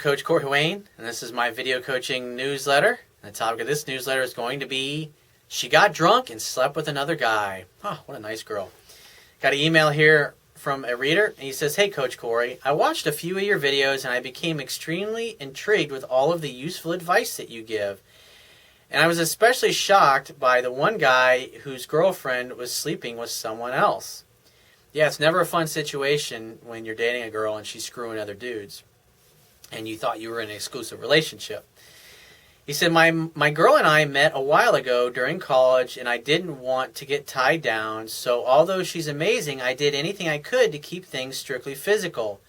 Coach Corey Wayne, and this is my video coaching newsletter. And the topic of this newsletter is going to be, she got drunk and slept with another guy. Oh, what a nice girl. Got an email here from a reader, and he says, "Hey Coach Corey, I watched a few of your videos and I became extremely intrigued with all of the useful advice that you give. And I was especially shocked by the one guy whose girlfriend was sleeping with someone else. Yeah, it's never a fun situation when you're dating a girl and she's screwing other dudes and you thought you were in an exclusive relationship." He said, my girl and I met a while ago during college, and I didn't want to get tied down, so although she's amazing, I did anything I could to keep things strictly physical.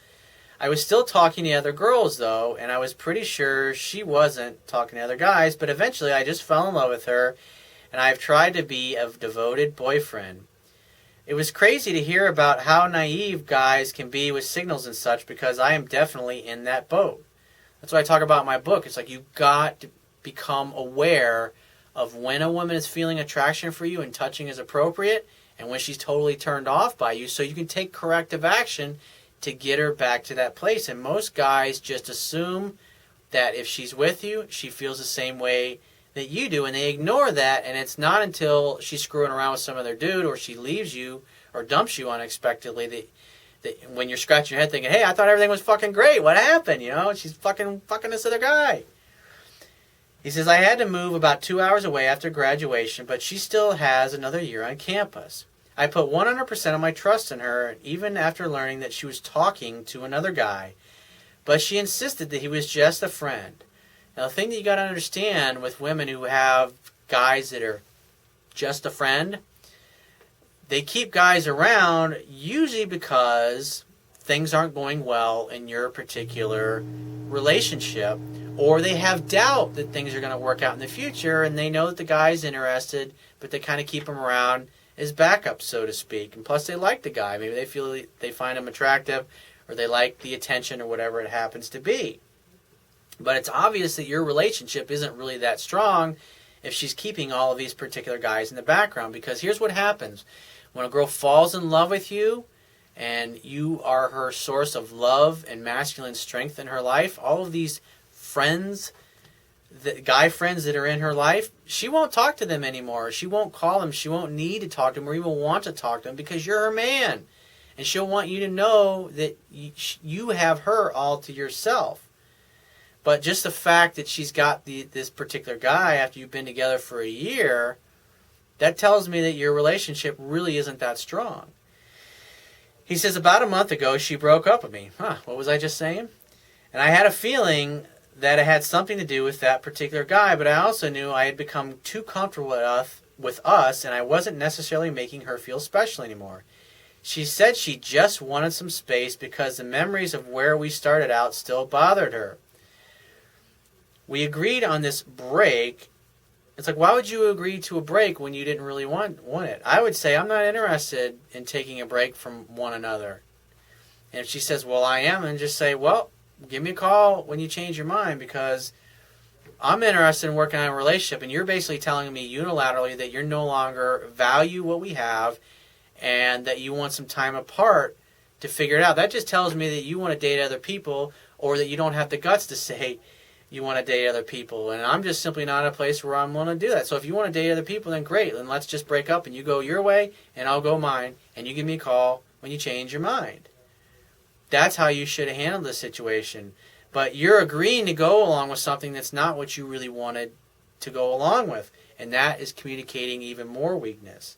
I was still talking to other girls, though, and I was pretty sure she wasn't talking to other guys, but eventually I just fell in love with her, and I've tried to be a devoted boyfriend. It was crazy to hear about how naive guys can be with signals and such, because I am definitely in that boat. That's what I talk about in my book. It's like you've got to become aware of when a woman is feeling attraction for you and touching is appropriate, and when she's totally turned off by you, so you can take corrective action to get her back to that place. And most guys just assume that if she's with you, she feels the same way that you do, and they ignore that, and it's not until she's screwing around with some other dude or she leaves you or dumps you unexpectedly that when you're scratching your head thinking, hey, I thought everything was fucking great. What happened? You know, she's fucking this other guy. He says, I had to move about 2 hours away after graduation, but she still has another year on campus. I put 100% of my trust in her, even after learning that she was talking to another guy, but she insisted that he was just a friend. Now, the thing that you got to understand with women who have guys that are just a friend, they keep guys around usually because things aren't going well in your particular relationship, or they have doubt that things are going to work out in the future, and they know that the guy's interested, but they kind of keep him around as backup, so to speak. And plus, they like the guy. Maybe they feel they find him attractive, or they like the attention, or whatever it happens to be. But it's obvious that your relationship isn't really that strong if she's keeping all of these particular guys in the background. Because here's what happens. When a girl falls in love with you and you are her source of love and masculine strength in her life, all of these friends, the guy friends that are in her life, she won't talk to them anymore. She won't call them. She won't need to talk to them or even want to talk to them because you're her man. And she'll want you to know that you have her all to yourself. But just the fact that she's got this particular guy after you've been together for a year, that tells me that your relationship really isn't that strong. He says, about a month ago, she broke up with me. What was I just saying? And I had a feeling that it had something to do with that particular guy, but I also knew I had become too comfortable with us, and I wasn't necessarily making her feel special anymore. She said she just wanted some space because the memories of where we started out still bothered her. We agreed on this break. It's like, why would you agree to a break when you didn't really want it? I would say, I'm not interested in taking a break from one another. And if she says, well, I am, and just say, well, give me a call when you change your mind, because I'm interested in working on a relationship, and you're basically telling me unilaterally that you no longer value what we have and that you want some time apart to figure it out. That just tells me that you want to date other people, or that you don't have the guts to say you want to date other people. And I'm just simply not in a place where I'm going to do that. So if you want to date other people, then great. Then let's just break up and you go your way and I'll go mine, and you give me a call when you change your mind. That's how you should have handled the situation. But you're agreeing to go along with something that's not what you really wanted to go along with. And that is communicating even more weakness.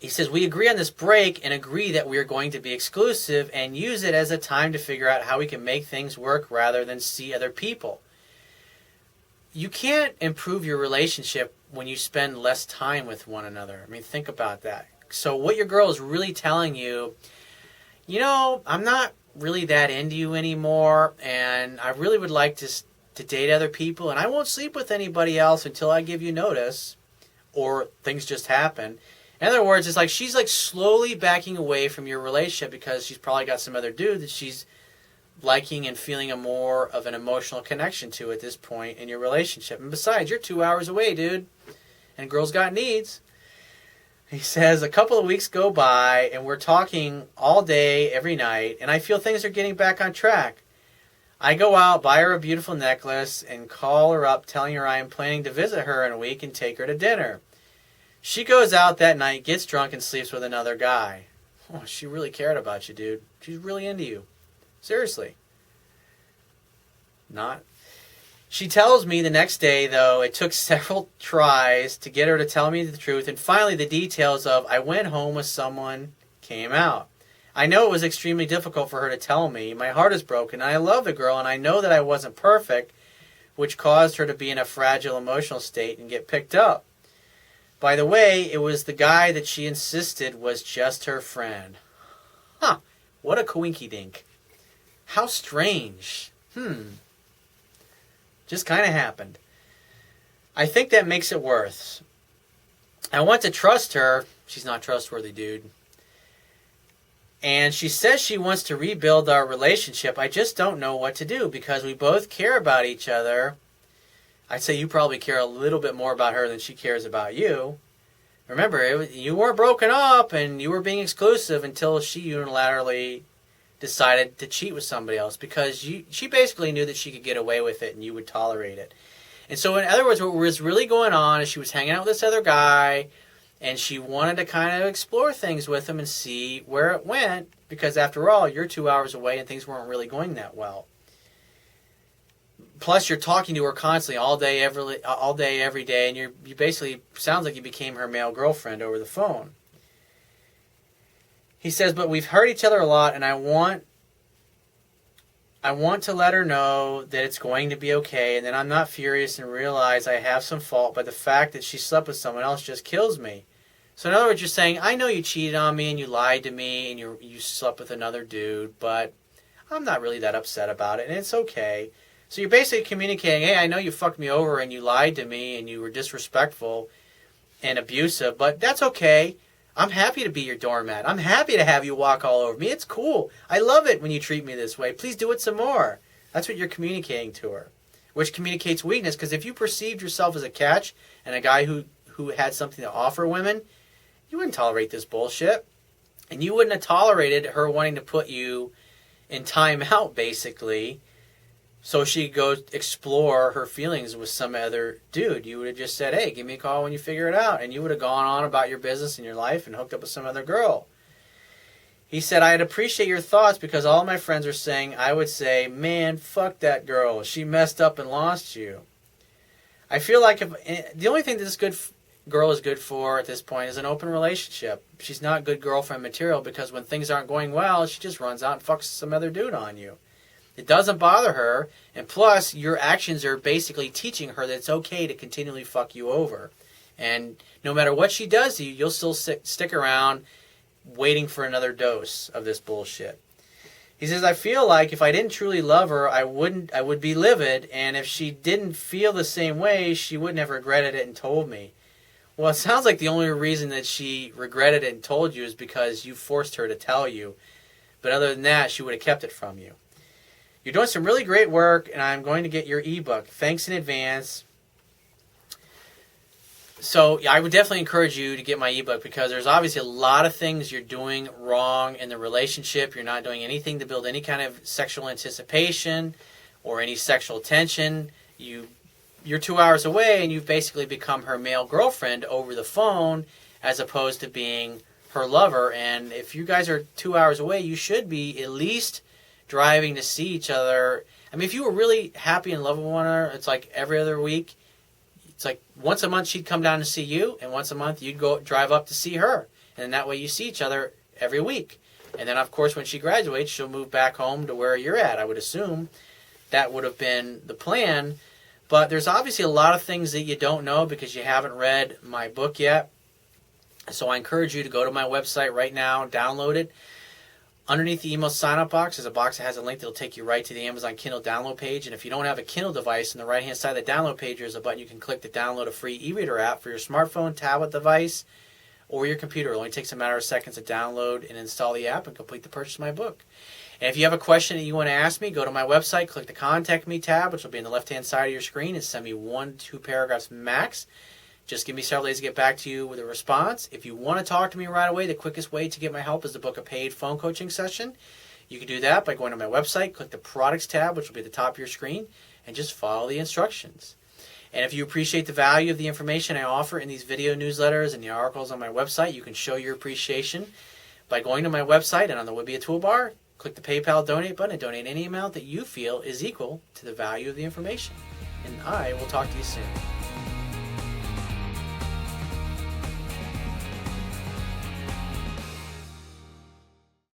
He says, we agree on this break and agree that we are going to be exclusive and use it as a time to figure out how we can make things work rather than see other people. You can't improve your relationship when you spend less time with one another. I mean, think about that. So what your girl is really telling you, you know, I'm not really that into you anymore, and I really would like to date other people, and I won't sleep with anybody else until I give you notice, or things just happen. In other words, it's like she's like slowly backing away from your relationship because she's probably got some other dude that she's liking and feeling a more of an emotional connection to at this point in your relationship. And besides, you're 2 hours away, dude, and girls got needs. He says, a couple of weeks go by, and we're talking all day, every night, and I feel things are getting back on track. I go out, buy her a beautiful necklace, and call her up telling her I am planning to visit her in a week and take her to dinner. She goes out that night, gets drunk, and sleeps with another guy. Oh, she really cared about you, dude. She's really into you. Seriously. Not. She tells me the next day, though, it took several tries to get her to tell me the truth, and finally the details of I went home with someone came out. I know it was extremely difficult for her to tell me. My heart is broken. I love the girl, and I know that I wasn't perfect, which caused her to be in a fragile emotional state and get picked up. By the way, it was the guy that she insisted was just her friend. Huh. What a coinky-dink. How strange. Just kind of happened. I think that makes it worse. I want to trust her. She's not trustworthy, dude. And she says she wants to rebuild our relationship. I just don't know what to do because we both care about each other. I'd say you probably care a little bit more about her than she cares about you. Remember, you weren't broken up and you were being exclusive until she unilaterally decided to cheat with somebody else because she basically knew that she could get away with it and you would tolerate it. And so in other words, what was really going on is she was hanging out with this other guy and she wanted to kind of explore things with him and see where it went because after all, you're 2 hours away and things weren't really going that well. Plus, you're talking to her constantly all day, every day, and you basically sounds like you became her male girlfriend over the phone. He says, but we've hurt each other a lot, and I want to let her know that it's going to be okay, and that I'm not furious and realize I have some fault, but the fact that she slept with someone else just kills me. So in other words, you're saying, I know you cheated on me and you lied to me and you slept with another dude, but I'm not really that upset about it, and it's okay. So you're basically communicating, hey, I know you fucked me over and you lied to me and you were disrespectful and abusive, but that's okay. I'm happy to be your doormat. I'm happy to have you walk all over me. It's cool. I love it when you treat me this way. Please do it some more. That's what you're communicating to her, which communicates weakness, because if you perceived yourself as a catch and a guy who had something to offer women, you wouldn't tolerate this bullshit. And you wouldn't have tolerated her wanting to put you in timeout, basically, so she could go explore her feelings with some other dude. You would have just said, hey, give me a call when you figure it out. And you would have gone on about your business and your life and hooked up with some other girl. He said, I'd appreciate your thoughts because all my friends are saying, I would say, man, fuck that girl. She messed up and lost you. I feel like the only thing that this girl is good for at this point is an open relationship. She's not good girlfriend material because when things aren't going well, she just runs out and fucks some other dude on you. It doesn't bother her, and plus, your actions are basically teaching her that it's okay to continually fuck you over. And no matter what she does to you, you'll still stick around waiting for another dose of this bullshit. He says, I feel like if I didn't truly love her, I would be livid, and if she didn't feel the same way, she wouldn't have regretted it and told me. Well, it sounds like the only reason that she regretted it and told you is because you forced her to tell you. But other than that, she would have kept it from you. You're doing some really great work, and I'm going to get your ebook. Thanks in advance. So I would definitely encourage you to get my ebook because there's obviously a lot of things you're doing wrong in the relationship. You're not doing anything to build any kind of sexual anticipation or any sexual tension. You're 2 hours away, and you've basically become her male girlfriend over the phone as opposed to being her lover. And if you guys are 2 hours away, you should be at least driving to see each other. I mean, if you were really happy and love with one another, it's like every other week. It's like once a month she'd come down to see you, and once a month you'd go drive up to see her. And that way you see each other every week. And then, of course, when she graduates, she'll move back home to where you're at. I would assume that would have been the plan. But there's obviously a lot of things that you don't know because you haven't read my book yet. So I encourage you to go to my website right now, download it. Underneath the email sign-up box is a box that has a link that will take you right to the Amazon Kindle download page. And if you don't have a Kindle device, on the right-hand side of the download page, there's a button you can click to download a free e-reader app for your smartphone, tablet device, or your computer. It only takes a matter of seconds to download and install the app and complete the purchase of my book. And if you have a question that you want to ask me, go to my website, click the Contact Me tab, which will be on the left-hand side of your screen, and send me 1 to 2 paragraphs max. Just give me several days to get back to you with a response. If you want to talk to me right away, the quickest way to get my help is to book a paid phone coaching session. You can do that by going to my website, click the Products tab, which will be at the top of your screen, and just follow the instructions. And if you appreciate the value of the information I offer in these video newsletters and the articles on my website, you can show your appreciation by going to my website, and on the Would-Be a Toolbar, click the PayPal donate button and donate any amount that you feel is equal to the value of the information. And I will talk to you soon.